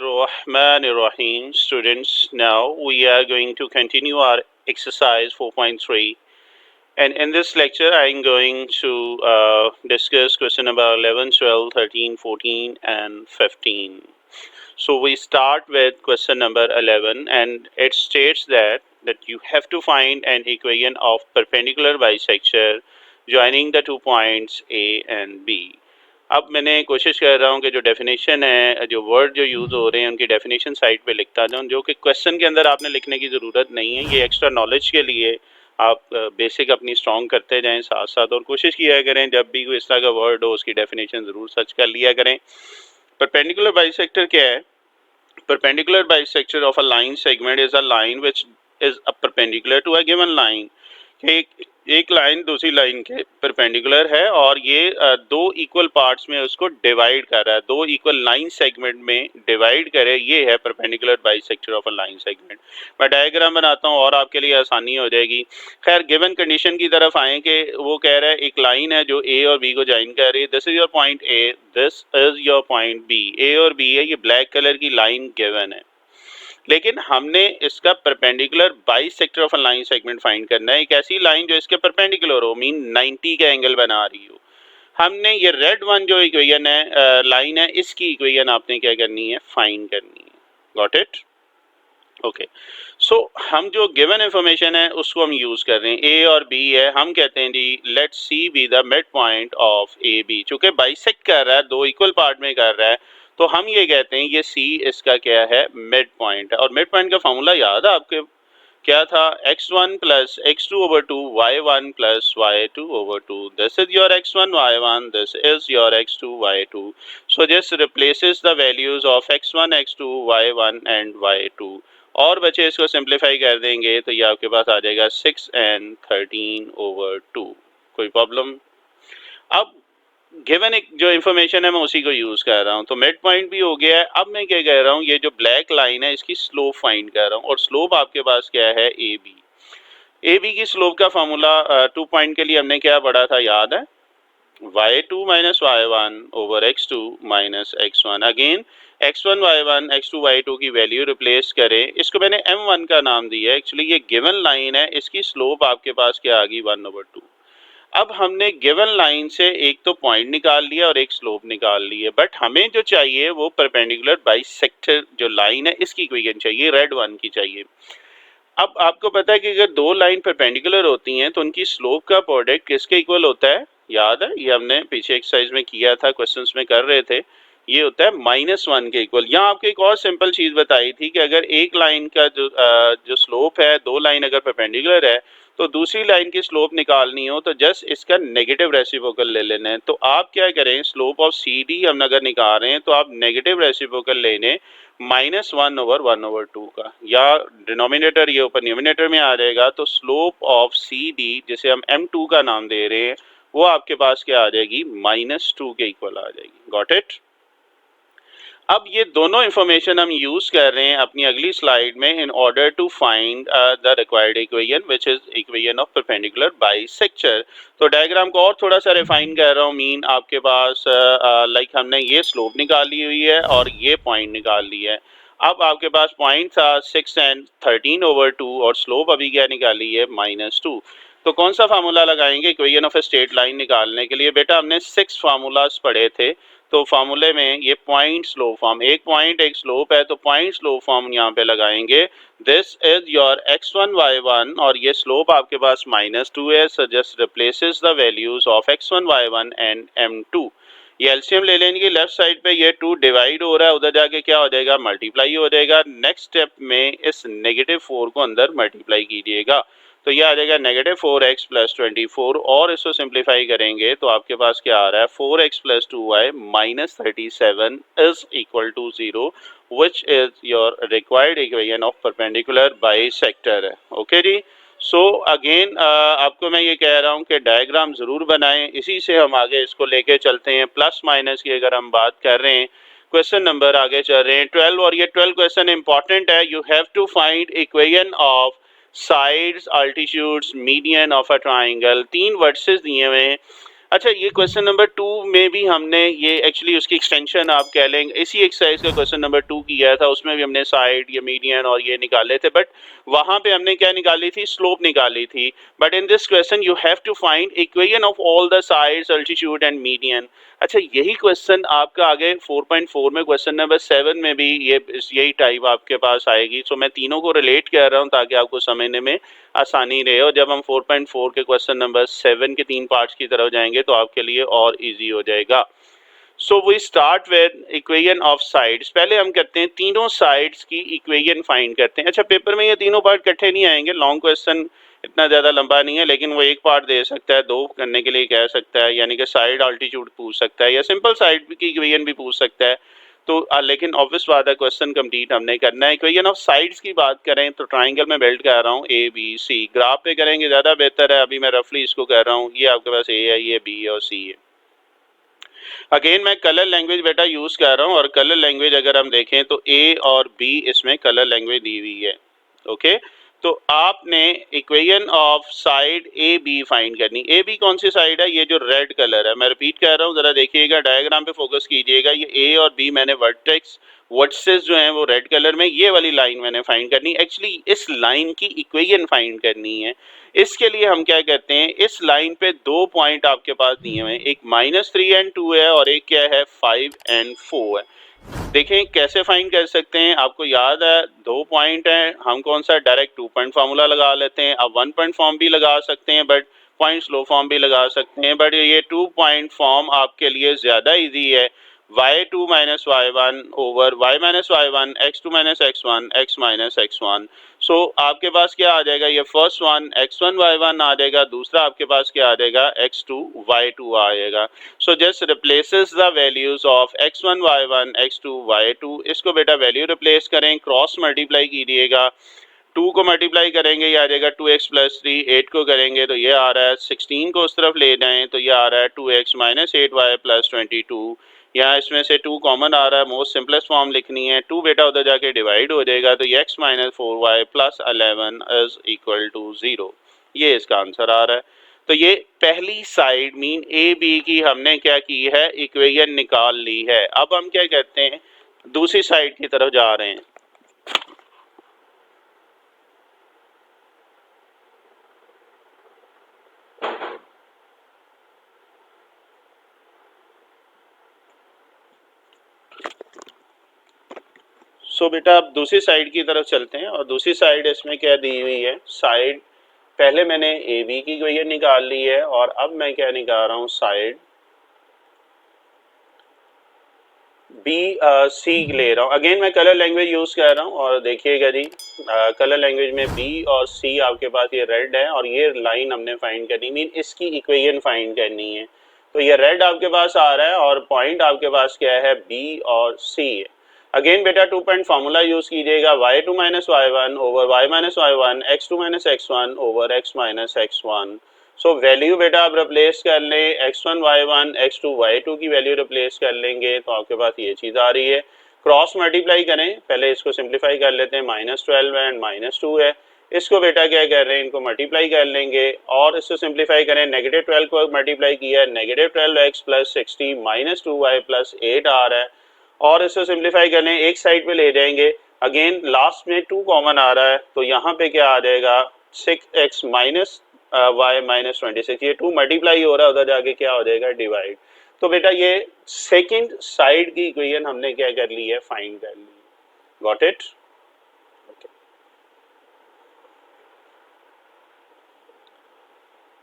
Bismillahirrahmanirrahim. Students, now we are going to continue our exercise 4.3. And in this lecture, I am going to discuss question number 11, 12, 13, 14, and 15. So we start with question number 11, and it states that you have to find an equation of perpendicular bisector joining the 2 points A and B. अब मैंने कोशिश कर रहा हूँ कि जो definition है, जो वर्ड जो यूज़ हो रहे हैं, उनकी डेफिनेशन साइड पे लिखता जाऊँ, जो कि क्वेश्चन के अंदर आपने लिखने की ज़रूरत नहीं है। ये एक्स्ट्रा नॉलेज के लिए आप बेसिक अपनी स्ट्रॉन्ग करते जाएं साथ साथ, और कोशिश किया करें जब भी कोई इस तरह का वर्ड हो उसकी डेफिनेशन ज़रूर सर्च कर लिया करें। परपेंडिकुलर बाइसेक्टर क्या है? Perpendicular bisector of a line segment is a line which is a perpendicular to a given line. एक लाइन दूसरी लाइन के परपेंडिकुलर है और ये दो इक्वल पार्ट्स में उसको डिवाइड कर रहा है, दो इक्वल लाइन सेगमेंट में डिवाइड करे, ये है perpendicular bisector of a line segment. मैं डायग्राम बनाता हूँ और आपके लिए आसानी हो जाएगी। खैर, गिवन कंडीशन की तरफ आए कि वो कह रहा है एक लाइन है जो ए और बी को ज्वाइन कर रही है। This is your point A, this is your point B. A और बी है, ये ब्लैक कलर की लाइन गिवन है, लेकिन हमने इसका perpendicular bisector of a line segment find करना है। एक ऐसी लाइन जो इसके परपेंडिकुलर हो, मीन 90 का एंगल बना रही हो। हमने ये रेड वन जो इक्वेशन है, लाइन है, इसकी इक्वेशन आपने क्या करनी है? फाइंड करनी है। Got it? ओके। सो हम जो गिवन इंफॉर्मेशन है उसको हम यूज कर रहे हैं। ए और बी है, हम कहते हैं जी let C be the mid point of A B. चूंकि बाइसेक्ट कर रहा है, दो इक्वल पार्ट में कर रहा है, तो हम ये कहते हैं ये सी इसका क्या है? मिड पॉइंट है। और मिड पॉइंट का फॉर्मूला याद है आपके? क्या था? x1 plus x2 over 2 y1 plus y2 over 2। This is your x1 y1, this is your x2 y2। So this replaces the values of x1 x2 y1 and y2। और बच्चे इसको simplify कर देंगे तो ये आपके पास आ जाएगा 6 and 13 ओवर 2। कोई प्रॉब्लम? अब गिवन एक जो इन्फॉर्मेशन है मैं उसी को यूज कर रहा हूँ, तो मिड पॉइंट भी हो गया है। अब मैं क्या कह रहा हूँ, ये जो ब्लैक लाइन है इसकी स्लोप फाइंड कर रहा हूँ, और स्लोप आपके पास क्या है? A B. ए बी की स्लोप का फॉर्मूला 2 पॉइंट के लिए हमने क्या पढ़ा था, याद है? y2 minus y1 over x2 minus x1। Again x1 y1 x2 y2 की वैल्यू रिप्लेस करें। इसको मैंने m1 का नाम दिया है। एक्चुअली ये गिवन लाइन है, इसकी स्लोप आपके पास क्या आ गई? 1 ओवर 2। अब हमने गिवन लाइन से एक तो पॉइंट निकाल लिया और एक स्लोप निकाल ली है, बट हमें जो चाहिए वो परपेंडिकुलर बाइसेक्टर जो लाइन है इसकी इक्वेशन चाहिए, रेड वन की चाहिए। अब आपको पता है कि अगर दो लाइन परपेंडिकुलर होती हैं तो उनकी स्लोप का प्रोडक्ट किसके इक्वल होता है? याद है, ये हमने पीछे एक्सरसाइज में किया था, क्वेश्चंस में कर रहे थे। ये होता है -1 के इक्वल। यहाँ आपको एक और सिंपल चीज बताई थी कि अगर एक लाइन का जो स्लोप है, दो लाइन अगर परपेंडिकुलर है तो दूसरी लाइन की स्लोप निकालनी हो तो जस्ट इसका नेगेटिव रेसिप्रोकल ले लेना है। तो आप क्या करें, स्लोप ऑफ सी डी हम अगर निकाल रहे हैं तो आप नेगेटिव रेसिप्रोकल लेने -1 ओवर 1 ओवर 2 का, या डिनोमिनेटर ये ऊपर न्यूमिनेटर में आ जाएगा। तो स्लोप ऑफ सी डी जिसे हम m2 का नाम दे रहे हैं वो आपके पास क्या आ जाएगी? -2 के इक्वल आ जाएगी। Got it? अब ये दोनों इंफॉर्मेशन हम यूज कर रहे हैं अपनी अगली स्लाइड में in order to find the required equation which is equation of perpendicular bisector. तो डायग्राम को और थोड़ा सा रिफाइन कर रहा हूँ। मीन आपके पास लाइक हमने ये स्लोप निकाली हुई है और ये पॉइंट निकाल ली है। अब आपके पास पॉइंट था 6 and 13 ओवर 2 और स्लोप अभी क्या निकाली है? -2। तो कौन सा फार्मूला लगाएंगे equation of a straight line निकालने के लिए? बेटा हमने 6 फार्मूलाज पढ़े थे, तो फार्मूले में ये पॉइंट स्लोप फॉर्म, एक पॉइंट एक स्लोप है तो पॉइंट स्लोप फॉर्म यहाँ पे लगाएंगे। This is your x1 y1 और ये स्लोप आपके पास -2 है, so just replaces the values of x1 y1 and m2। ये एलसीएम ले लेंगे, लेफ्ट साइड पे ये 2 डिवाइड हो रहा है, उधर जाके क्या हो जाएगा? मल्टीप्लाई हो जाएगा। नेक्स्ट स्टेप में इस -4 को अंदर मल्टीप्लाई कीजिएगा तो ये आ जाएगा -4x प्लस 24, और इसको सिंप्लीफाई करेंगे तो आपके पास क्या आ रहा है? 4x plus 2y minus 37 is equal to 0 which is your required equation of perpendicular bisector है। ओके जी। सो अगेन आपको मैं ये कह रहा हूँ कि डायग्राम ज़रूर बनाएं, इसी से हम आगे इसको लेके चलते हैं। प्लस माइनस की अगर हम बात कर रहे हैं, क्वेश्चन नंबर आगे चल रहे हैं 12, और ये 12 क्वेश्चन इंपॉर्टेंट है। You have to find equation of sides, altitudes, median of a triangle. 3 vertices दिए हुए हैं। अच्छा, ये क्वेश्चन नंबर 2 में भी हमने ये एक्चुअली उसकी एक्सटेंशन आप कह लेंगे, इसी एक्सरसाइज का क्वेश्चन नंबर 2 किया था, उसमें भी हमने साइड या मीडियन और ये निकाले थे, बट वहां पे हमने क्या निकाली थी, स्लोप निकाली थी। But in this question you have to find equation of all the sides, altitude and median. अच्छा, यही क्वेश्चन आपका आगे 4.4 में क्वेश्चन नंबर 7 में भी यही टाइप आपके पास आएगी। सो मैं तीनों को रिलेट कर रहा हूँ ताकि आपको समझने में आसानी रहे, और जब हम 4.4 के क्वेश्चन नंबर 7 के 3 पार्ट्स की तरफ जाएंगे तो आपके लिए और इजी हो जाएगा। So we start with equation of sides. पहले हम करते हैं तीनों साइड्स की इक्वेशन फाइंड करते हैं। अच्छा, पेपर में ये तीनों पार्ट इकट्ठे नहीं आएंगे, लॉन्ग क्वेश्चन इतना ज़्यादा लंबा नहीं है, लेकिन वो एक पार्ट दे सकता है, दो करने के लिए कह सकता है, यानी कि साइड अल्टीट्यूड पूछ सकता है या सिंपल साइड की इक्वेशन भी पूछ सकता है। तो लेकिन ऑब्वियस बात है क्वेश्चन कंप्लीट हमने करना है। इक्वेशन ऑफ साइड्स की बात करें तो ट्राइंगल में बिल्ड कर रहा हूँ ए बी सी, ग्राफ पे करेंगे ज़्यादा बेहतर है, अभी मैं रफली इसको कर रहा हूँ। ये आपके पास ए है, ये बी और सी है। अगेन मैं कलर लैंग्वेज बेटा यूज़ कर रहा हूँ, और कलर लैंग्वेज अगर हम देखें तो ए और बी इसमें कलर लैंग्वेज दी हुई है। ओके, तो आपने equation of side A B find करनी। ए बी कौन सी साइड है, ये जो रेड कलर है, मैं रिपीट कर रहा हूँ, जरा देखिएगा, डायग्राम पे फोकस कीजिएगा। ये ए और बी मैंने वर्टेक्स जो हैं वो रेड कलर में, ये वाली लाइन मैंने फाइंड करनी। एक्चुअली इस लाइन की इक्वेशन फाइंड करनी है। इसके लिए हम क्या कहते हैं, इस लाइन पे दो पॉइंट आपके पास दिए हुए हैं, एक -3 and 2 है और एक क्या है 5 and 4 है। देखें कैसे फाइंड कर सकते हैं, आपको याद है दो पॉइंट हैं, हम कौन सा डायरेक्ट 2 पॉइंट फार्मूला लगा लेते हैं। अब 1 पॉइंट फॉर्म भी लगा सकते हैं, बट पॉइंट स्लो फॉर्म भी लगा सकते हैं, बट ये 2 पॉइंट फॉर्म आपके लिए ज़्यादा इजी है। y2 minus y1 over y minus y1, x2 minus x1, x minus x1। सो आपके पास क्या आ जाएगा, ये फर्स्ट वन x1 y1 आ जाएगा, दूसरा आपके पास क्या आ जाएगा x2 y2 आ जाएगा। So just replaces the values of x1 y1, x2 y2। इसको बेटा वैल्यू रिप्लेस करें, क्रॉस मल्टीप्लाई कीजिएगा, 2 को मल्टीप्लाई करेंगे ये आ जाएगा 2x प्लस 3, 8 को करेंगे तो ये आ रहा है 16 को उस तरफ ले जाएं तो ये आ रहा है 2x माइनस 8y प्लस 22। यहाँ इसमें से 2 कॉमन आ रहा है, मोस्ट सिंपलेस्ट फॉर्म लिखनी है, 2 बेटा उधर जाके डिवाइड हो जाएगा तो ये x minus 4y plus 11 is equal to 0। ये इसका आंसर आ रहा है। तो ये पहली साइड मीन ए बी की हमने क्या की है, इक्वेशन निकाल ली है। अब हम क्या कहते हैं, दूसरी साइड की तरफ जा रहे हैं। सो बेटा अब दूसरी साइड की तरफ चलते हैं, और दूसरी साइड इसमें क्या दी हुई है, साइड पहले मैंने ए बी की इक्वेशन निकाल ली है, और अब मैं क्या निकाल रहा हूँ, साइड बी सी ले रहा हूँ। अगेन मैं कलर लैंग्वेज यूज़ कर रहा हूँ, और देखिएगा जी कलर लैंग्वेज में बी और सी आपके पास ये रेड है, और ये लाइन हमने फाइंड करनी, मीन इसकी इक्वेशन फाइंड करनी है। तो ये रेड आपके पास आ रहा है, और पॉइंट आपके पास क्या है, बी और सी है। अगेन बेटा 2 पॉइंट फार्मूला यूज कीजिएगा, y2 minus y1 over y minus y1, x2 minus x1 over x minus x1। So value बेटा आप रिप्लेस कर लें, x1 y1, x2 y2 की वैल्यू रिप्लेस कर लेंगे तो आपके पास ये चीज़ आ रही है। क्रॉस मल्टीप्लाई करें, पहले इसको सिंप्लीफाई कर लेते हैं, -12 एंड -2 है, इसको बेटा क्या कर रहे हैं, इनको मल्टीप्लाई कर लेंगे, और इसको सिंप्लीफाई करें, -12 को मल्टीप्लाई किया है, -12x plus 60 minus 2y plus 8 आ रहा है, और इसको सिंप्लीफाई करने एक साइड पे ले जाएंगे। अगेन लास्ट में 2 कॉमन आ रहा है तो यहाँ पे क्या आ जाएगा, 6x माइनस y माइनस 26। ये 2 मल्टीप्लाई हो रहा है, उधर जाके क्या हो जाएगा, डिवाइड। तो बेटा ये सेकंड साइड की इक्वेशन हमने क्या कर ली है, फाइंड कर ली। Got it?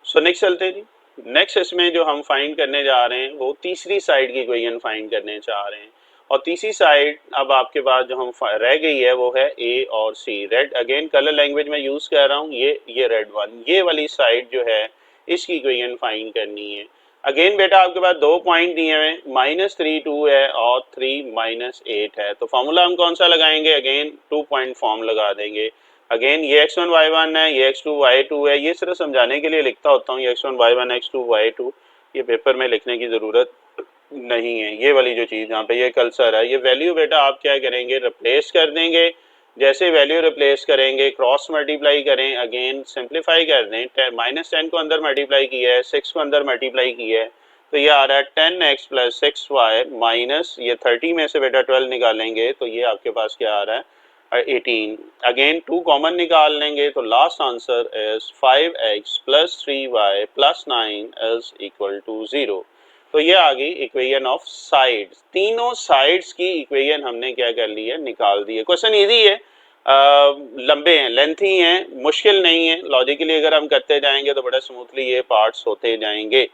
सो नेक्स्ट चलते हैं जी। नेक्स्ट इसमें जो हम फाइंड करने जा रहे हैं वो तीसरी साइड की इक्वेशन फाइंड करने चाह रहे हैं, और तीसरी साइड अब आपके पास जो हम रह गई है वो है ए और सी। रेड अगेन कलर लैंग्वेज में यूज कर रहा हूँ, ये रेड वन, ये वाली साइड जो है इसकी इक्वेशन फाइंड करनी है। अगेन बेटा आपके पास दो पॉइंट दिए हुए, -3 2 है और 3 -8 है, तो फॉर्मूला हम कौन सा लगाएंगे, अगेन 2 पॉइंट फॉर्म लगा देंगे। अगेन ये x1 y1 है, ये x2 y2 है, ये सिर्फ समझाने के लिए लिखता होता हूँ, ये x1 y1 x2 y2, ये पेपर में लिखने की ज़रूरत नहीं है। ये वाली जो चीज़ यहाँ पे ये कल्सर है, ये वैल्यू बेटा आप क्या करेंगे, रिप्लेस कर देंगे। जैसे वैल्यू रिप्लेस करेंगे, क्रॉस मल्टीप्लाई करें, अगेन सिंप्लीफाई कर दें, -10 को अंदर मल्टीप्लाई किया है, 6 को अंदर मल्टीप्लाई किया है, तो ये आ रहा है 10x प्लस 6y माइनस ये 30 में से बेटा 12 निकालेंगे तो ये आपके पास क्या आ रहा है 18। अगेन 2 कॉमन निकाल लेंगे तो last answer is 5x plus 3y plus 9 is equal to 0। तो ये आ गई इक्वेशन ऑफ साइड्स। तीनों साइड्स की इक्वेशन हमने क्या कर ली है, निकाल दी है। क्वेश्चन इजी है, लंबे हैं, लेंथी हैं, मुश्किल नहीं है। लॉजिकली अगर हम करते जाएंगे तो बड़ा स्मूथली ये पार्ट्स होते जाएंगे।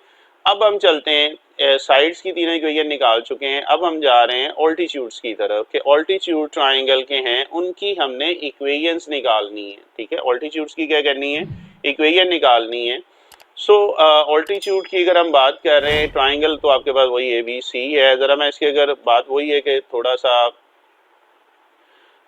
अब हम चलते हैं, साइड्स की तीनों इक्वेशन निकाल चुके हैं, अब हम जा रहे हैं ऑल्टीट्यूड्स की तरफ कि ऑल्टीट्यूड ट्राइंगल के हैं उनकी हमने इक्वेशंस निकालनी है। ठीक है, ऑल्टीट्यूड्स की क्या करनी है, इक्वेशन निकालनी है। सो ऑल्टीट्यूड की अगर हम बात कर रहे हैं, ट्राइंगल तो आपके पास वही ABC है। ज़रा मैं इसकी अगर बात वही है कि थोड़ा सा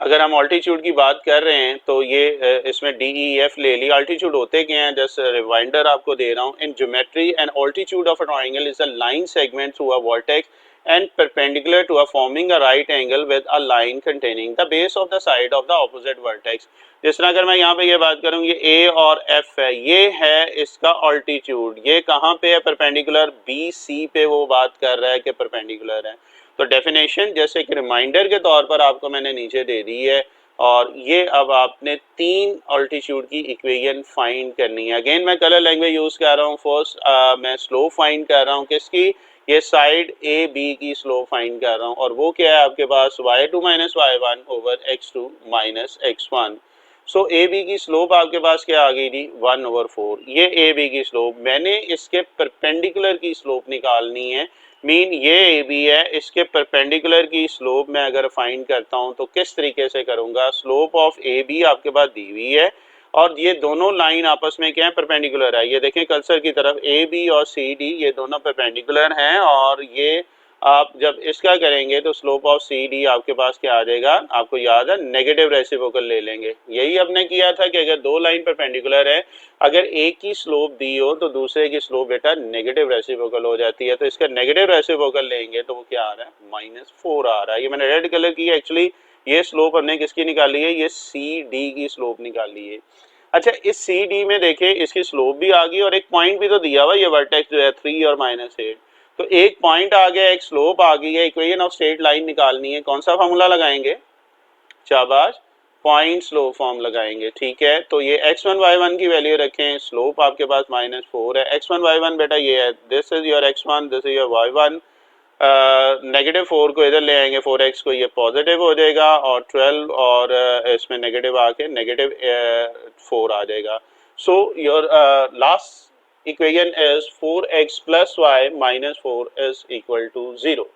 अगर हम ऑल्टीट्यूड की बात कर रहे हैं तो ये इसमें DEF ले ली। ऑल्टीट्यूड होते क्या हैं, जस्ट रिमाइंडर आपको दे रहा हूँ। In geometry and altitude of a triangle is a line segment through a vertex and perpendicular to a forming a right angle with a line containing the base of the side of the opposite vertex। जिस तरह अगर मैं यहाँ पे ये बात करूँ, ये A और F है, ये है इसका ऑल्टीट्यूड। ये कहाँ पे है, परपेंडिकुलर BC पे वो बात कर रहा है कि परपेंडिकुलर है। तो डेफिनेशन जैसे कि रिमाइंडर के तौर पर आपको मैंने नीचे दे दी है, और ये अब आपने तीन ऑल्टीट्यूड की इक्वेशन फाइंड करनी है। अगेन मैं कलर लैंग्वेज यूज कर रहा हूँ। फर्स्ट मैं स्लोप फाइंड कर रहा हूँ, किसकी, ये साइड AB की स्लोप फाइंड कर रहा हूँ, और वो क्या है आपके पास y2 minus y1 over x2 minus x1। सो AB की स्लोप आपके पास क्या आ गई थी, 1/4। ये AB की स्लोप, मैंने इसके परपेंडिकुलर की स्लोप निकालनी है। मीन ये AB है, इसके परपेंडिकुलर की स्लोप मैं अगर फाइंड करता हूं तो किस तरीके से करूंगा। स्लोप ऑफ AB आपके पास दी हुई है, और ये दोनों लाइन आपस में क्या है, परपेंडिकुलर है। ये देखें कर्सर की तरफ, AB और CD ये दोनों परपेंडिकुलर हैं, और ये आप जब इसका करेंगे तो स्लोप ऑफ CD आपके पास क्या आ जाएगा, आपको याद है नेगेटिव रेसिप्रोकल ले लेंगे। यही हमने किया था कि अगर दो लाइन परपेंडिकुलर है, अगर एक की स्लोप दी हो तो दूसरे की स्लोप बेटा नेगेटिव रेसिप्रोकल हो जाती है। तो इसका नेगेटिव रेसिप्रोकल लेंगे तो वो क्या आ रहा है, -4 आ रहा है। ये मैंने रेड कलर की है, एक्चुअली ये स्लोप हमने किसकी निकाली है, ये CD की स्लोप निकाली है। अच्छा, इस CD में देखिए इसकी स्लोप भी आ गई और एक पॉइंट भी तो दिया हुआ, ये वर्टेक्स जो है 3 और -8। तो एक पॉइंट आ गया, एक स्लोप आ गई है, इक्वेशन ऑफ स्ट्रेट लाइन निकालनी है। कौन सा फार्मूला लगाएंगे, शाबाश, पॉइंट स्लोप फॉर्म लगाएंगे। ठीक है, तो ये x1 y1 की वैल्यू रखें, स्लोप आपके पास -4 है। x1 y1 बेटा ये है, this is your x1, this is your y1। -4 को इधर ले आएंगे, 4x को, ये पॉजिटिव हो जाएगा, और 12 और इसमें नेगेटिव आके -4 आ जाएगा। So your last equation is 4x plus y minus 4 is equal to 0।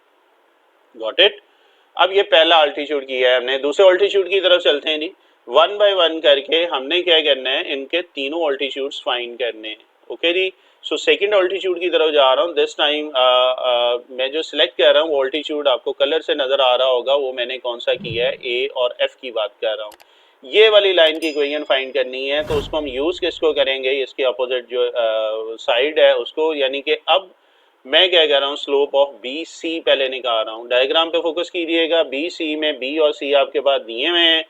Got it? अब ये पहला अल्टीट्यूड किया है हमने, दूसरे अल्टीट्यूड की तरफ चलते हैं जी। 1 बाय 1 करके हमने क्या करना है, इनके तीनों अल्टीट्यूड्स फाइंड करने हैं। Okay ji, so second altitude की तरफ जा रहा हूँ। दिस टाइम मैं जो सिलेक्ट कर रहा हूँ वो अल्टीट्यूड आपको कलर से नजर आ रहा होगा, वो मैंने कौन सा किया है, A और F की बात कर रहा हूँ। ये वाली लाइन की इक्वेशन फाइंड करनी है, तो उसको हम यूज किसको करेंगे, इसके अपोजिट जो साइड है उसको, यानी कि अब मैं क्या कह रहा हूँ, स्लोप ऑफ BC पहले निकाल रहा हूँ। डायग्राम पे फोकस कीजिएगा। BC में B और C आपके पास दिए हुए हैं,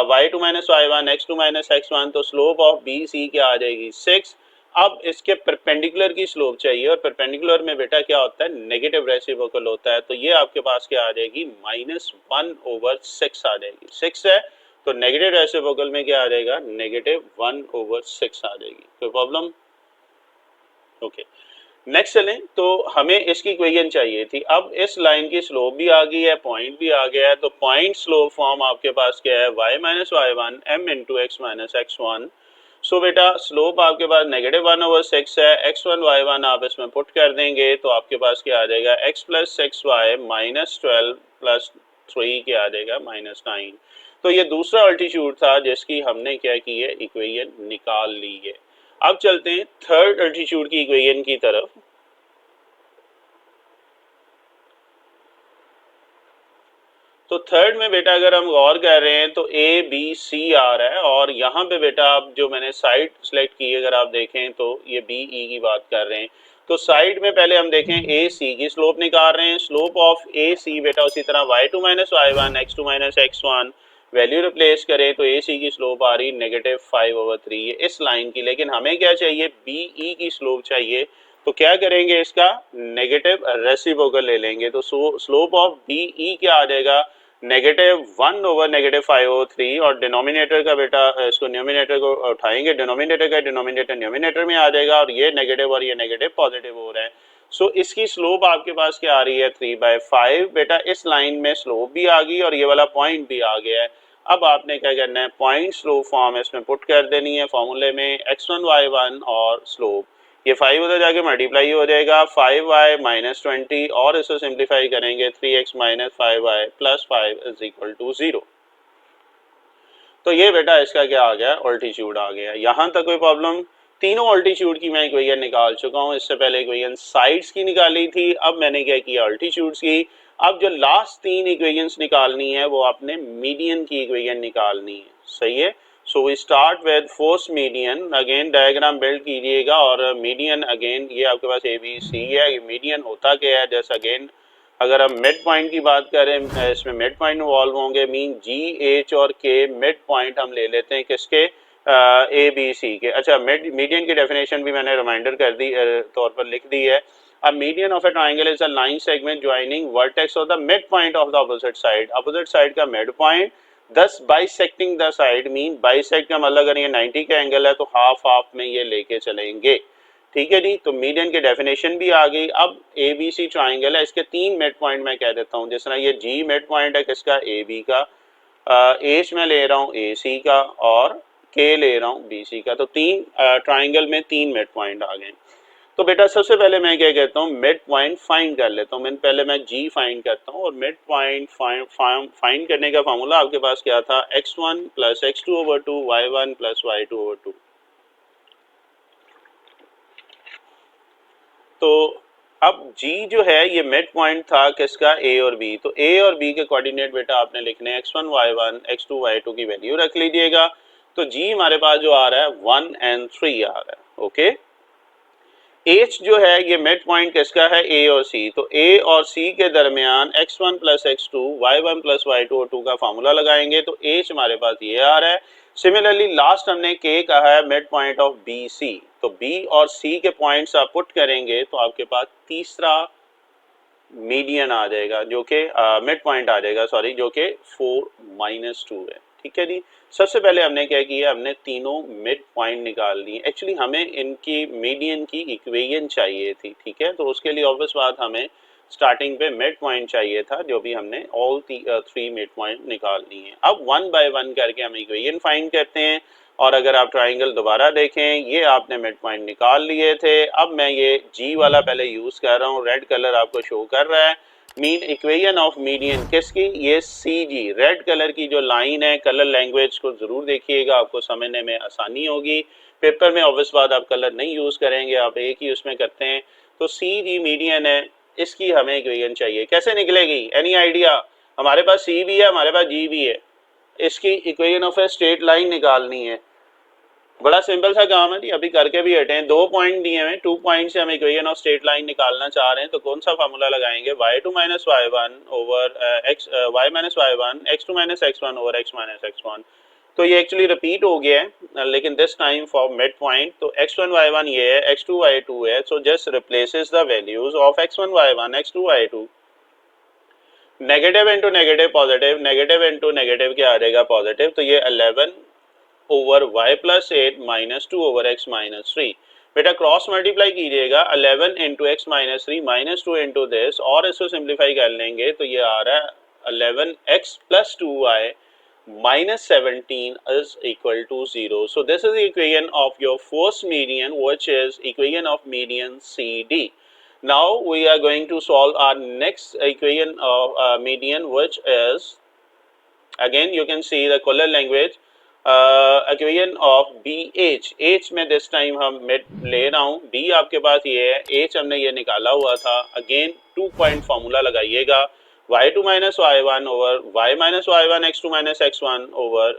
y2 minus y1 x2 minus x1, तो स्लोप ऑफ BC क्या आ जाएगी, 6। अब इसके परपेंडिकुलर की स्लोप चाहिए, और परपेंडिकुलर में बेटा क्या होता है, नेगेटिव रेसिप्रोकल होता है। तो ये आपके पास क्या आ जाएगी, -1/6 आ जाएगी। 6 है तो नेगेटिव रेसिप्रोकल में क्या आ जाएगा, -1/6 आ जाएगी। कोई प्रॉब्लम, ओके। नेक्स्ट चलें, तो हमें इसकी इक्वेशन चाहिए थी। अब इस लाइन की स्लोप भी आ गई है, पॉइंट भी आ गया है, तो पॉइंट स्लोप फॉर्म आपके पास क्या है, y minus y1 m into x minus x1। सो बेटा स्लोप आपके पास -1/6 है, x1 y1 आप इसमें पुट कर देंगे तो आपके पास क्या आ जाएगा, x plus 6y minus 12 plus 3 क्या आ जाएगा, -9। तो ये दूसरा अल्टीट्यूड था जिसकी हमने क्या की है, इक्वेशन निकाल ली है। अब चलते हैं थर्ड अल्टीट्यूड की इक्वेशन की तरफ। तो थर्ड में बेटा अगर हम गौर कर रहे हैं तो ABC आ रहा है, और यहाँ पे बेटा आप जो मैंने साइड सेलेक्ट की, अगर आप देखें तो ये BE की बात कर रहे हैं। तो साइड में पहले हम देखें AC की स्लोप निकाल रहे हैं। स्लोप ऑफ AC बेटा उसी तरह y2 minus y1 x2 minus x1, value replace करें तो AC की स्लोप आ रही -5/3 इस लाइन की। लेकिन हमें क्या चाहिए, BE की स्लोप चाहिए। तो क्या करेंगे, इसका नेगेटिव रेसिप्रोकल ले लेंगे। तो स्लोप ऑफ बी ई क्या आ जाएगा, -1 ओवर -5/3, और डिनोमिनेटर का बेटा इसको न्यूमिनेटर को उठाएंगे, डिनोमिनेटर का डिनोमिनेटर न्यूमिनेटर में आ जाएगा, और ये नेगेटिव और ये नेगेटिव पॉजिटिव हो रहा है। सो इसकी स्लोप आपके पास क्या आ रही है, 3/5। बेटा इस लाइन में स्लोप भी आ गई और ये वाला पॉइंट भी आ गया है। अब आपने क्या करना है, पॉइंट स्लोप फॉर्म इसमें पुट कर देनी है फॉर्मूले में, x1 y1 और स्लोप, ये 5 उधर जाके मल्टीप्लाई हो जाएगा 5y - 20, और इसको सिंप्लीफाई करेंगे 3x - 5y + 5 = 0। तो ये बेटा इसका क्या आ गया, ऑल्टीट्यूड आ गया। यहाँ तक कोई प्रॉब्लम? तीनों ऑल्टीट्यूड की मैं इक्वेशन निकाल चुका हूँ। इससे पहले इक्वेशन साइड्स की निकाली थी, अब मैंने क्या किया, ऑल्टीट्यूड्स की। अब जो लास्ट तीन इक्वेशंस निकालनी है वो आपने मीडियन की इक्वेशन निकालनी है, सही है। So we start with first median. Again diagram build कीजिएगा, और मीडियन अगेन ये आपके पास ए बी सी है। ये मीडियन होता क्या है, जैसे अगेन अगर हम मिड पॉइंट की बात करें, इसमें मिड पॉइंट इन्वॉल्व होंगे, मीन जी एच और के मिड पॉइंट हम ले लेते हैं किसके, ए बी सी के। अच्छा, मीडियन की डेफिनेशन भी मैंने रिमाइंडर कर दी तौर पर लिख दी है। A median of a triangle is a line segment joining vertex of the midpoint of the opposite side. Opposite side का midpoint, thus bisecting the side mean bisect का मतलब अगर ये 90 का एंगल है तो हाफ हाफ में ये लेके चलेंगे, ठीक है जी। तो मीडियन की डेफिनेशन भी आ गई। अब ए बी सी ट्राइंगल है, इसके तीन मिड पॉइंट मैं कह देता हूँ। जिस तरह ये जी मिड पॉइंट है किसका, ए बी का, एच में ले रहा हूँ ए सी का, और के ले रहा हूँ बी सी का। तो तीन ट्राइंगल में तीन मिड पॉइंट आ गए। तो बेटा सबसे पहले मैं क्या कहता हूँ, मिड पॉइंट फाइंड कर लेता हूँ। पहले मैं जी फाइंड करता हूँ, और मिड पॉइंट फाइंड करने का फार्मूला आपके पास क्या था, x1 + x2/2 y1 + y2/2। तो अब G जो है ये मिड पॉइंट था किसका, A और B। तो A और B के कोऑर्डिनेट बेटा आपने लिखने x1 y1 x2 y2 की वैल्यू रख लीजिएगा। तो G हमारे पास जो आ रहा है 1 और 3 आ रहा है, ओके। H जो है ये मिड पॉइंट किसका है, A और C। तो A और C के दरमियान x1 + x2 y1 + y2/2 का फार्मूला लगाएंगे, तो H हमारे पास ये आ रहा है। सिमिलरली लास्ट हमने K कहा है मिड पॉइंट ऑफ BC। तो B और C के पॉइंट्स आप पुट करेंगे तो आपके पास तीसरा मीडियन आ जाएगा, जो कि मिड पॉइंट आ जाएगा, सॉरी, जो कि 4 - 2 है, ठीक है जी। सबसे पहले हमने क्या किया, हमने तीनों मिड पॉइंट निकाल लिए। एक्चुअली हमें इनकी मीडियन की इक्वेशन चाहिए थी, ठीक है। तो उसके लिए ऑब्वियस बात हमें स्टार्टिंग पे मिड पॉइंट चाहिए था, जो भी हमने ऑल 3 मिड पॉइंट निकाल लिए हैं। अब 1 बाय 1 करके हम इक्वेशन फाइंड करते हैं। और अगर आप ट्राइंगल दोबारा देखें, ये आपने मिड पॉइंट निकाल लिए थे। अब मैं ये जी वाला पहले यूज कर रहा हूँ, रेड कलर आपको शो कर रहा है। मीन इक्वेशन ऑफ मीडियन किसकी, ये सी जी, रेड कलर की जो लाइन है। कलर लैंग्वेज को जरूर देखिएगा, आपको समझने में आसानी होगी। पेपर में ऑब्वियस बात आप कलर नहीं यूज करेंगे, आप एक ही उसमें करते हैं। तो सी जी मीडियन है, इसकी हमें इक्वेशन चाहिए। कैसे निकलेगी, एनी आइडिया? हमारे पास सी भी है, हमारे पास जी भी है, इसकी equation of a straight line निकालनी है। बड़ा सिंपल सा काम है जी, अभी करके भी हटे हैं। 2 पॉइंट दिए हुए, 2 पॉइंट से हम इक्वेशन ऑफ स्ट्रेट लाइन निकालना चाह रहे हैं। तो कौन सा फार्मूला लगाएंगे, y2 - y1 over y - y1 x2 - x1 over x - x1। तो ये एक्चुअली रिपीट हो गया है, लेकिन this time for mid point. तो x1 y1 ये है, x2 y2 है। So just replaces the values of x1 y1 x2 y2। Negative into negative positive, negative into negative क्या आ जाएगा, पॉजिटिव। तो ये 11 ओवर y + 8 - 2 ओवर x - 3। बेटा क्रॉस मल्टीप्लाई कीजिएगा, 11 इंटू x - 3 -2 इंटू दिस, और इसको सिंप्लीफाई कर लेंगे तो ये आ रहा है 11x + 2y -17 is equal to 0. So this is the equation of your first median, which is equation of median CD. Now we are going to solve our next equation of median, which is, again you can see the color language, equation of B H. H में this time हम mid ले रहा हूँ, B आपके पास ये है, H हमने ये निकाला हुआ था। अगेन 2 पॉइंट फार्मूला लगाइएगा, y2 - y1 over y - y1 x2 - x1 over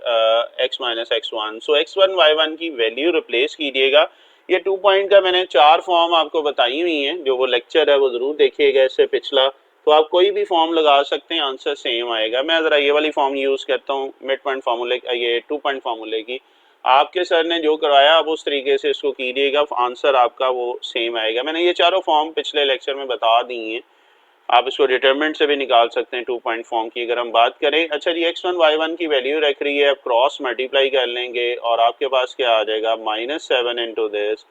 x - x1। सो x1 y1 की वैल्यू रिप्लेस कीजिएगा। ये 2 पॉइंट का मैंने 4 फॉर्म आपको बताई हुई हैं, जो वो लेक्चर है वो ज़रूर देखिएगा, इससे पिछला। तो आप कोई भी फॉर्म लगा सकते हैं, आंसर सेम आएगा। मैं ज़रा ये वाली फॉर्म यूज़ करता हूँ मिड पॉइंट फार्मूले, ये 2 पॉइंट फार्मूले की। आपके सर ने जो करवाया आप उस तरीके से इसको कीजिएगा, आंसर आपका वो सेम आएगा। मैंने ये चारों फॉर्म पिछले लेक्चर में बता दी हैं, आप इसको डिटरमिनेंट से भी निकाल सकते हैं 2 पॉइंट फॉर्म की। अगर हम बात करें, अच्छा जी x1 y1 की वैल्यू रख रही है, आप क्रॉस मल्टीप्लाई कर लेंगे और आपके पास क्या आ जाएगा, -7 into this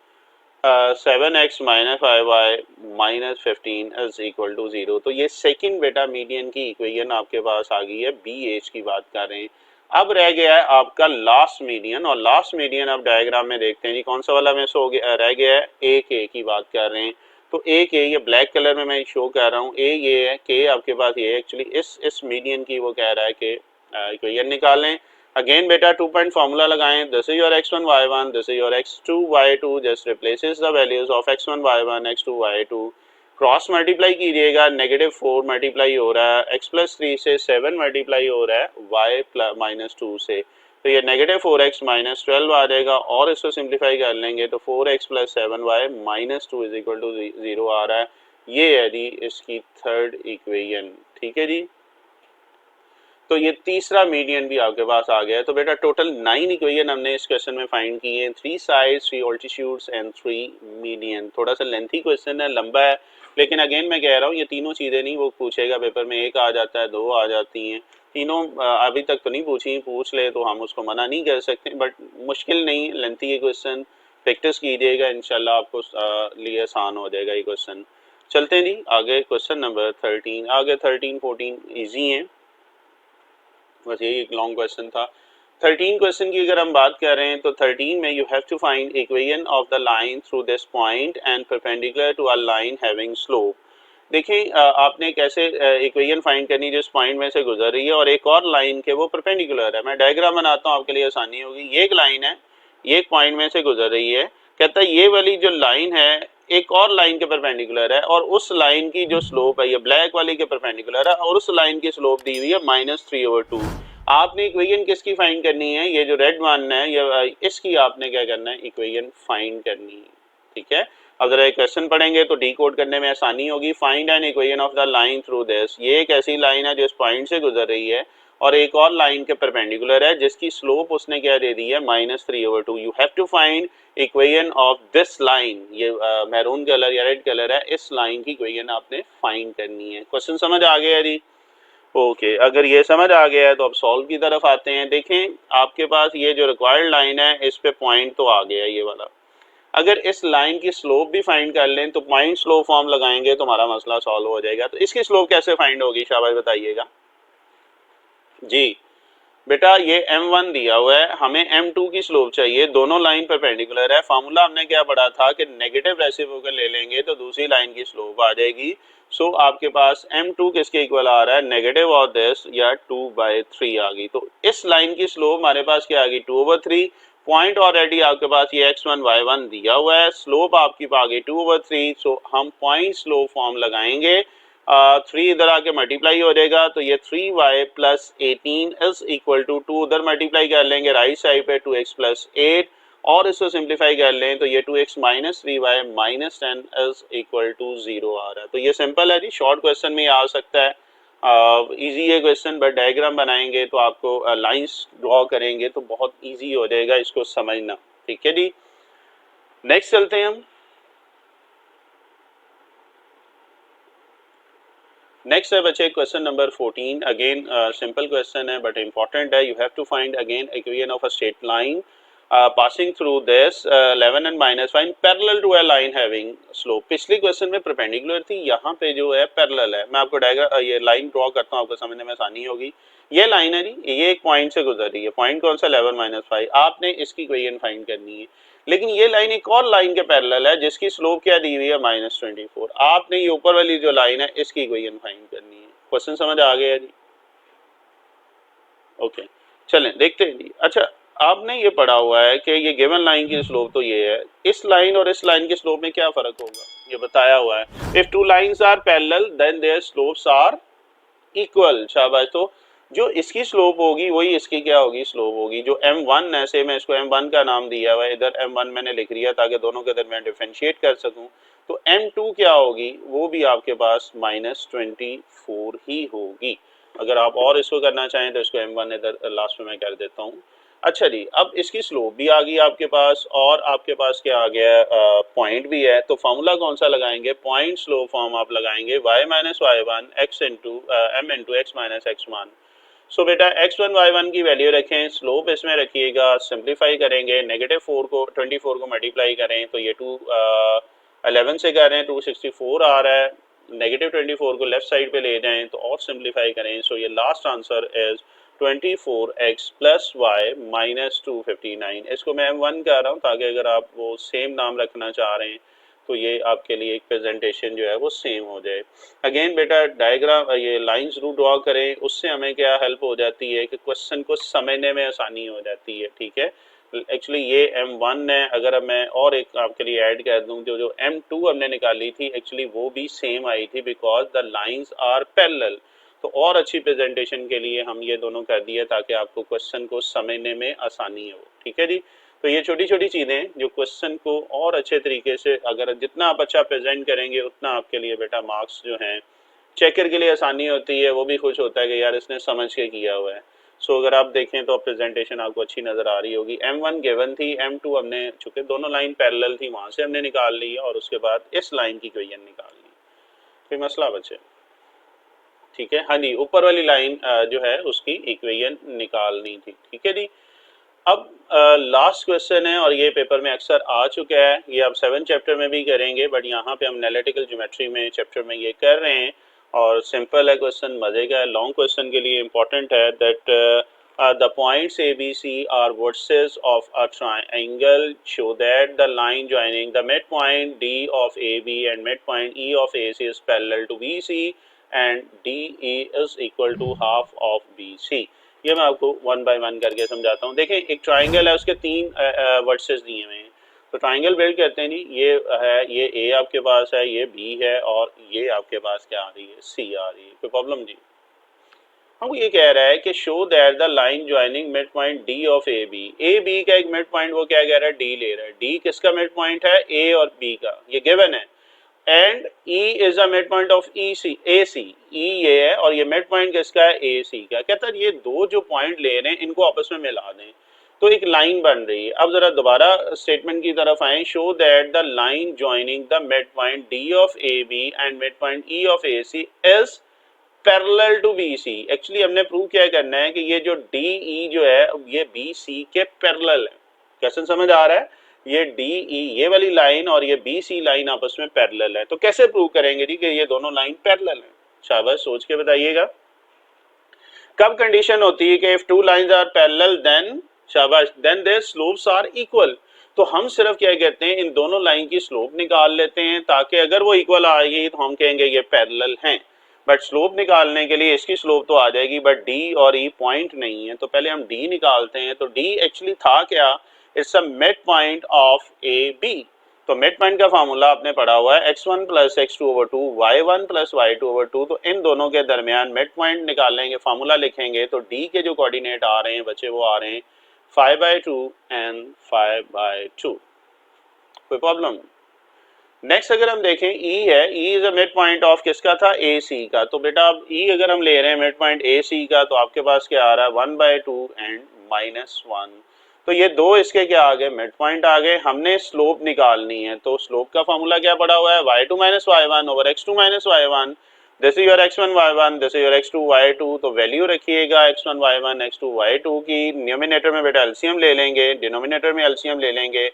7x minus 5y minus 15 is equal to 0। तो ये सेकंड बेटा मीडियन की इक्वेशन आपके पास आ गई है, बी एच की बात कर रहे हैं। अब रह गया है आपका लास्ट मीडियन, और लास्ट मीडियन आप डायग्राम में देखते हैं जी कौन सा वाला में से हो गया, रह गया है ए के की बात कर रहे हैं। तो ए के ये ब्लैक कलर में मैं शो कर रहा हूँ, ए ये है, के आपके पास ये एक्चुअली इस मीडियन की वो कह रहा है कि इक्वेशन निकालें। अगेन बेटा 2 पॉइंट फार्मूला लगाएं, this is your x1 y1, this is your x2 y2, just replaces the values of x1 y1 x2 y2, cross multiply कीजिएगा, -4 मल्टीप्लाई हो रहा है, x प्लस 3 से 7 मल्टीप्लाई हो रहा है y माइनस 2 से, तो ये -4x माइनस 12 आ जाएगा, और इसको सिंप्लीफाई कर लेंगे तो 4x plus 7y minus 2 is equal to 0 आ रहा है। ये है जी इसकी थर्ड इक्वेशन, ठीक है जी। तो ये तीसरा मीडियन भी आपके पास आ गया है। तो बेटा टोटल 9 इक्वेशन हमने इस क्वेश्चन में फाइंड की है, 3 साइड्स, 3 ऑल्टीट्यूड्स एंड 3 मीडियन। थोड़ा सा लेंथी क्वेश्चन है, लंबा है, लेकिन अगेन मैं कह रहा हूँ ये तीनों चीज़ें नहीं वो पूछेगा पेपर में, एक आ जाता है, 2 आ जाती हैं, तीनों अभी तक तो नहीं पूछी, पूछ ले तो हम उसको मना नहीं कर सकते, बट मुश्किल नहीं, लेंथी ये क्वेश्चन, प्रैक्टिस कीजिएगा, इंशाल्लाह आपको लिए आसान हो जाएगा ये क्वेश्चन। चलते हैं जी आगे, क्वेश्चन नंबर 13, आगे 13 14 ईजी हैं, बस यही एक लॉन्ग क्वेश्चन था। 13 क्वेश्चन की अगर हम बात कर रहे हैं तो 13 में you have to find equation of the line through this point and perpendicular to a line having slope. देखिए आपने कैसे इक्वेशन फाइंड करनी जो इस पॉइंट में से गुजर रही है और एक और लाइन के वो परपेंडिकुलर है। मैं डायग्राम बनाता हूँ आपके लिए आसानी होगी। ये एक लाइन है, ये एक पॉइंट में से गुजर रही है, कहता है ये वाली जो लाइन है एक और लाइन के परपेंडिकुलर है, और उस लाइन की जो स्लोप है ये ब्लैक वाली के परपेंडिकुलर है, और उस लाइन की स्लोप दी हुई है -3/2। आपने इक्वेशन किसकी फाइंड करनी है, ये जो रेड वन है ये इसकी आपने क्या करना है, इक्वेशन फाइंड करनी है, ठीक है। अब जरा क्वेश्चन पढ़ेंगे तो डी कोड करने में आसानी होगी। Find an equation of the line through this, ये एक ऐसी लाइन है जो इस पॉइंट से गुजर रही है और एक और लाइन के परपेंडिकुलर है जिसकी स्लोप उसने क्या दे दी है, -3/2। You have to find equation of this line, ये मैरून कलर या रेड कलर है, इस लाइन की इक्वेशन आपने फाइंड करनी है। क्वेश्चन समझ आ गया जी? ओके अगर ये समझ आ गया है तो अब सॉल्व की तरफ आते हैं। देखें आपके पास ये जो रिक्वायर्ड लाइन है इस पे पॉइंट तो आ गया ये वाला, अगर इस लाइन की स्लोप भी फाइंड कर लें तो पॉइंट स्लोप फॉर्म लगाएंगे तो हमारा मसला सॉल्व हो जाएगा। तो इसकी स्लोप कैसे फाइंड होगी, शाबाश बताइएगा जी। बेटा ये m1 दिया हुआ है, हमें m2 की स्लोप चाहिए, दोनों लाइन परपेंडिकुलर है। फार्मूला हमने क्या पढ़ा था कि नेगेटिव रेसिप्रोकल ले लेंगे तो दूसरी लाइन की स्लोप आ जाएगी। सो आपके पास m2 किसके इक्वल आ रहा है, नेगेटिव और दिस या 2/3 आ गई। तो इस लाइन की स्लोप हमारे पास क्या आ गई, 2/3। पॉइंट ऑलरेडी आपके पास ये x1 y1 दिया हुआ है, स्लोप आपकी आ गई 2/3। सो हम पॉइंट स्लोप फॉर्म लगाएंगे, 3 इधर आके मल्टीप्लाई हो जाएगा तो ये 3y plus 18 is equal to 2 उधर मल्टीप्लाई कर लेंगे राइट साइड पे 2x प्लस 8, और इसको सिंप्लीफाई कर लें तो ये 2x minus 3y minus 10 is equal to 0 आ रहा है। तो ये सिंपल है जी, शॉर्ट क्वेश्चन में आ सकता है, इजी है क्वेश्चन, बट डायग्राम बनाएंगे तो आपको लाइंस ड्रॉ करेंगे तो बहुत इजी हो जाएगा इसको समझना, ठीक है जी। नेक्स्ट चलते हैं हम। नेक्स्ट है बच्चे question number 14, again simple question है बट इंपॉर्टेंट है। You have to find again equation of a straight line passing through this 11 and -5 parallel to a line having slope. पिछली क्वेश्चन में परपेंडिकुलर थी, यहाँ पे जो है पैरेलल है। मैं आपको डायग्राम ये लाइन ड्रॉ करता हूँ, आपको समझने में आसानी होगी। ये लाइन है जी, ये एक पॉइंट से गुजर रही है, पॉइंट कौन सा, 11 - 5। आपने इसकी इक्वेशन फाइंड करनी है, लेकिन ये लाइन एक और लाइन के पैरेलल है जिसकी स्लोप क्या दी हुई है, -24। आपने ये ऊपर वाली जो लाइन है इसकी इक्वेशन फाइंड करनी है। क्वेश्चन समझ आ गया जी? ओके चलें देखते हैं जी। अच्छा आपने ये पढ़ा हुआ है कि ये गिवन लाइन की स्लोप तो ये है, इस लाइन और इस लाइन की स्लोप में क्या फर्क होगा, ये बताया हुआ है। If two lines are parallel then their slopes are equal. शाबाश। तो जो इसकी स्लोप होगी वही इसकी क्या होगी, स्लोप होगी। जो m1 है, से मैं इसको m1 का नाम दिया हुआ है, इधर m1 मैंने लिख लिया ताकि दोनों के दरमियान डिफरेंशिएट कर सकूं। तो m2 क्या होगी, वो भी आपके पास -24 ही होगी। अगर आप और इसको करना चाहें तो इसको m1 इधर लास्ट में मैं कर देता हूँ। अच्छा जी, अब इसकी स्लोप भी आ गई आपके पास और आपके पास क्या आ गया, पॉइंट भी है। तो फॉर्मूला कौन सा लगाएंगे, पॉइंट स्लोप फॉर्म आप लगाएंगे y minus y one x into m into x minus x one. So बेटा x1 y1 की वैल्यू रखें, स्लोप इसमें रखिएगा, सिंप्लीफाई करेंगे, -4 को 24 को मल्टीप्लाई करें तो ये 11 से कर रहे हैं 264 आ रहा है। -24 को लेफ्ट साइड पे ले जाएं तो और सिंप्लीफाई करें, सो ये last answer is 24x plus y minus 259। इसको मैं M1 कह रहा हूँ ताकि अगर आप वो सेम नाम रखना चाह रहे हैं तो ये आपके लिए एक प्रेजेंटेशन जो है वो सेम हो जाए। अगेन बेटा डायग्राम ये लाइंस रू ड्रॉ करें, उससे हमें क्या हेल्प हो जाती है कि क्वेश्चन को समझने में आसानी हो जाती है। ठीक है, एक्चुअली ये M1 है, अगर मैं और एक आपके लिए ऐड कर दूं, जो जो M2 हमने निकाली थी एक्चुअली वो भी सेम आई थी because the lines are parallel. तो और अच्छी प्रेजेंटेशन के लिए हम ये दोनों कर दिए ताकि आपको क्वेश्चन को समझने में आसानी हो। ठीक है जी, तो ये छोटी छोटी चीज़ें जो क्वेश्चन को और अच्छे तरीके से अगर जितना आप अच्छा प्रेजेंट करेंगे उतना आपके लिए बेटा मार्क्स जो हैं चेकर के लिए आसानी होती है, वो भी खुश होता है कि यार इसने समझ के किया हुआ है। सो अगर आप देखें तो प्रेजेंटेशन आपको अच्छी नज़र आ रही होगी। M1 गिवन थी, M2 हमने चूंकि दोनों लाइन पैरेलल थी वहाँ से हमने निकाल ली और उसके बाद इस लाइन की इक्वेशन निकाल ली। कोई मसला बच्चे? ठीक है, हाँ जी, ऊपर वाली लाइन जो है उसकी इक्वेशन निकालनी थी। ठीक है जी, अब लास्ट क्वेश्चन है और ये पेपर में अक्सर आ चुका है, ये आप 7 चैप्टर में भी करेंगे बट यहाँ पे हम एनालिटिकल ज्योमेट्री में चैप्टर में ये कर रहे हैं और सिंपल है क्वेश्चन, मजे का है। लॉन्ग क्वेश्चन के लिए इंपॉर्टेंट है that the points A B C are vertices of a triangle, show that the line joining the mid point D of A B and mid point E of A C is parallel to B C and D E is equal to half of B C. ये मैं आपको one by one करके समझाता हूँ। देखें एक triangle है, उसके तीन वर्सेस दिए हुए हैं, तो ट्राइंगल बिल्ड करते हैं जी। ये है, ये ए आपके पास है, ये बी है और ये आपके पास क्या आ रही है, सी आ रही है। कोई प्रॉब्लम जी? हम ये कह रहा है कि show that the line joining mid point D of A B का एक मिड पॉइंट वो क्या कह रहा है, डी ले रहा है। डी किसका मिड पॉइंट है, ए और बी का, ये गिवन है। And E is a mid point of E C, A C, E ये है और ये मिड पॉइंट किसका है, ए सी का। कहता है ये दो जो पॉइंट ले रहे हैं इनको आपस में मिला दें तो एक लाइन बन रही है। अब जरा दोबारा स्टेटमेंट की तरफ आए, show that the line joining the mid point D of A B and mid point E of A C is parallel to B C. Actually हमने प्रूव क्या करना है कि ये जो डी ई जो है ये बी सी के पैरेलल है। क्वेश्चन समझ आ रहा है? ये डी ई ये वाली लाइन और ये बी सी लाइन आपस में पैरेलल है। तो कैसे प्रूव करेंगे जी कि ये दोनों लाइन पैरेलल है? शाबाश, सोच के बताइएगा। कब कंडीशन होती है कि if two lines are parallel then, शाबाश, then their slopes are equal. तो हम सिर्फ क्या कहते हैं, इन दोनों लाइन की स्लोप निकाल लेते हैं ताकि अगर वो इक्वल आएगी तो हम कहेंगे ये पैरेलल हैं। बट स्लोप निकालने के लिए इसकी स्लोप तो आ जाएगी बट डी और ई पॉइंट नहीं है, तो पहले हम डी निकालते हैं। तो डी एक्चुअली था क्या, it's a mid point of A B. तो मिड पॉइंट का फार्मूला आपने पढ़ा हुआ है x1 plus x two over two, y1 plus y2 over two. तो इन दोनों के दरमियान मिड पॉइंट निकालेंगे, फार्मूला लिखेंगे तो d के जो कोऑर्डिनेट आ रहे हैं बच्चे वो आ रहे हैं 5/2 एंड 5/2। कोई प्रॉब्लम? नेक्स्ट अगर हम देखें E है, E is a mid point of किसका था, ए सी का। तो बेटा अब E अगर हम ले रहे हैं मिड पॉइंट ए सी का तो आपके पास क्या आ रहा है 1/2 एंड -1। तो ये दो इसके क्या आ गए, मिड पॉइंट आ गए। हमने स्लोप निकालनी है तो स्लोप का फॉर्मूला क्या पड़ा हुआ है, y2 minus y1 over x2 minus y1। This is your x1 y1, this is your x2 y2। तो वैल्यू रखिएगा x1 y1 x2 y2 की। न्यूमिनेटर में बेटा एलसीएम ले लेंगे, डिनोमिनेटर में एलसीएम ले लेंगे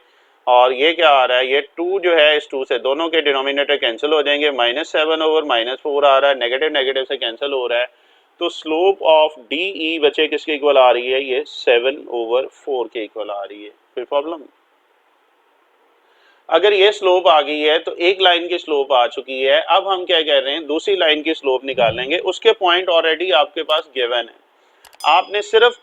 और ये क्या आ रहा है, ये 2 जो है इस 2 से दोनों के डिनोमिनेटर कैंसिल हो जाएंगे, -7 ओवर -4 आ रहा है, नेगेटिव नेगेटिव से कैंसिल हो रहा है। तो स्लोप ऑफ डी ई बच्चे किसके इक्वल आ रही है, ये 7/4 के इक्वल आ रही है। कोई प्रॉब्लम? अगर ये स्लोप आ गई है तो एक लाइन की स्लोप आ चुकी है। अब हम क्या कह रहे हैं, दूसरी लाइन की स्लोप निकालेंगे। उसके पॉइंट ऑलरेडी आपके पास गिवन है, आपने सिर्फ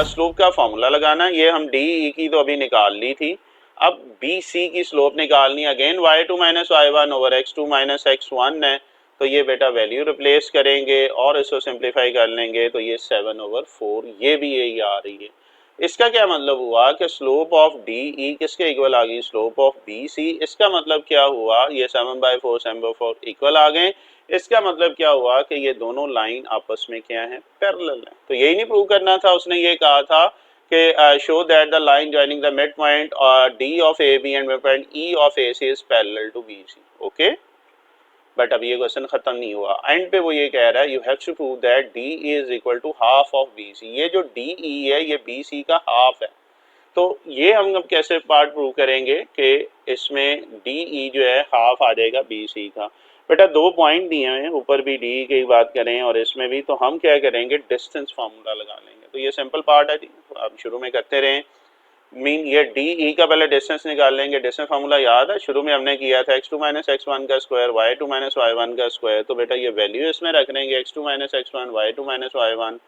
स्लोप का फॉर्मूला लगाना। ये हम डी ई की तो अभी निकाल ली थी, अब बी सी की स्लोप निकालनी। Again y2 minus y1 over x2 minus x1 है, तो ये बेटा वैल्यू रिप्लेस करेंगे और इसको सिंप्लीफाई कर लेंगे तो ये 7/4, ये भी यही आ रही है। इसका क्या मतलब हुआ कि स्लोप ऑफ डी ई किसके इक्वल आ गई, स्लोप ऑफ बी सी। इसका मतलब क्या हुआ, ये 7/4 7/4 इक्वल आ गए। इसका मतलब क्या हुआ कि ये दोनों लाइन आपस में क्या है, पैरेलल है। तो यही नहीं प्रूव करना था, उसने ये कहा था कि show that the line joining the mid point D of A B and mid point E of A C is parallel to B C. Okay, but अभी ये क्वेश्चन खत्म नहीं हुआ। एंड पे वो ये कह रहा है you have to prove that D is equal to half of B C. ये जो डी ई है ये बी सी का हाफ है। तो ये हम अब कैसे पार्ट प्रूव करेंगे कि इसमें डी ई जो है हाफ आ जाएगा बी सी का। बेटा दो पॉइंट दिए हैं, ऊपर भी डी की बात करें और इसमें भी, तो हम क्या करेंगे, डिस्टेंस फार्मूला लगा लेंगे। तो ये सिंपल पार्ट है जी, आप शुरू में करते रहें। मीन ये डी ई का पहले डिस्टेंस निकाल लेंगे। डिस्टेंस फार्मूला याद है, शुरू में हमने किया था x2 माइनस x1 का स्क्वायर y2 माइनस y1 का स्क्वायर। तो बेटा ये वैल्यू इसमें रख लेंगे x2 minus x1 y2 minus y1।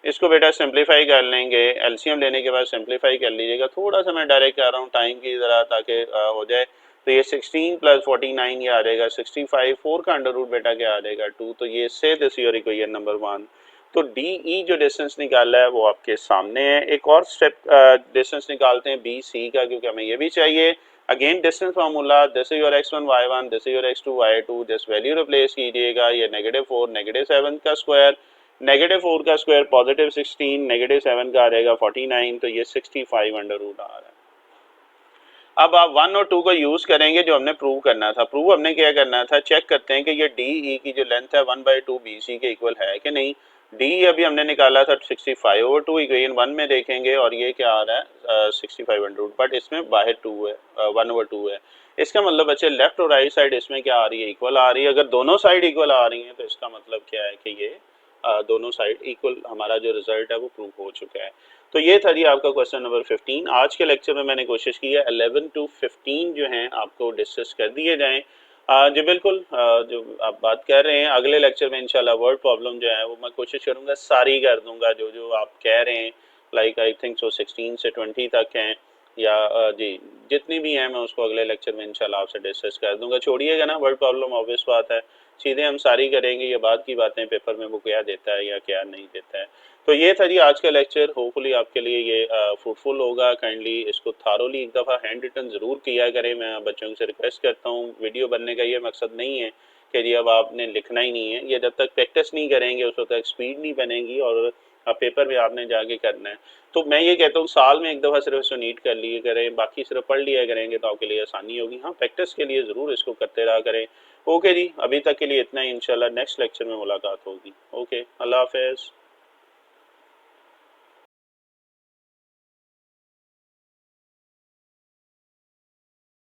इसको बेटा सिंप्लीफाई कर लेंगे, एलसीएम लेने के बाद सिंप्लीफाई कर लीजिएगा। थोड़ा सा मैं डायरेक्ट कर रहा हूँ टाइम की ज़रा, ताकि हो जाए। तो ये 16 प्लस 49 ये आ जाएगा 65। 4 का अंडर रूट बेटा क्या आ जाएगा 2। तो ये से दिस योर इक्वेशन नंबर 1। तो डी ई जो डिस्टेंस निकाला है वो आपके सामने है। एक और स्टेप डिस्टेंस निकालते हैं बी सी का, क्योंकि हमें ये भी चाहिए। Again distance formula, this is your x1 y1, this is your x2 y2। Just value replace कीजिएगा। ये -4 -7 का स्क्वायर, -4 का स्क्वायर +16, -7 का आ जाएगा 49। तो ये 65 अंडर रूट आ रहा है। अब आप 1 और 2 को यूज करेंगे जो हमने प्रूव करना था। प्रूव हमने क्या करना था, चेक करते हैं कि ये डी ई की जो लेंथ है 1/2 बी सी के इक्वल है कि नहीं। डी अभी हमने निकाला था 65/2, इक्वेशन 1 में देखेंगे और ये क्या आ रहा है 65 अंडर रूट, बट इसमें बाहर 2 है, 1/2 है। इसका मतलब बच्चे लेफ्ट और राइट साइड इसमें क्या आ रही है, इक्वल आ रही है। अगर दोनों साइड इक्वल आ रही हैं तो इसका मतलब क्या है कि ये दोनों साइड इक्वल, हमारा जो रिजल्ट है वो प्रूव हो चुका है। तो ये था जी आपका क्वेश्चन नंबर 15। आज के लेक्चर में मैंने कोशिश की है 11 to 15 जो हैं आपको डिस्कस कर दिए जाएं। जी बिल्कुल, जो आप बात कर रहे हैं अगले लेक्चर में इंशाल्लाह वर्ड प्रॉब्लम जो है वो मैं कोशिश करूँगा सारी कर दूंगा, जो जो आप कह रहे हैं। लाइक आई थिंक सो 16 से 20 तक हैं, या जी जितनी भी हैं मैं उसको अगले लेक्चर में इंशाल्लाह आपसे डिस्कस कर दूंगा। छोड़िएगा ना वर्ड प्रॉब्लम, ऑब्वियस बात है, सीधे हम सारी करेंगे। ये बात की बातें पेपर में वो क्या देता है या क्या नहीं देता है। तो ये था जी आज का लेक्चर। होपफुली आपके लिए ये फ्रूटफुल होगा। काइंडली इसको थारोली एक दफ़ा हैंड रिटन ज़रूर किया करें। मैं बच्चों से रिक्वेस्ट करता हूँ। वीडियो बनने का ये मकसद नहीं है कि जी अब आपने लिखना ही नहीं है। ये जब तक प्रैक्टिस नहीं करेंगे उस वक्त तक स्पीड नहीं बनेगी और पेपर में आपने जाके करना है। तो मैं ये कहता हूँ साल में एक दफ़ा सिर्फ इसको नीट कर लिए करें, बाकी सिर्फ पढ़ लिया करेंगे तो आपके लिए आसानी होगी। हाँ, प्रैक्टिस के लिए ज़रूर इसको करते रहा करें। ओके जी, अभी तक के लिए इतना ही। इंशाल्लाह नेक्स्ट लेक्चर में मुलाकात होगी। ओके, अल्लाह हाफ़िज़।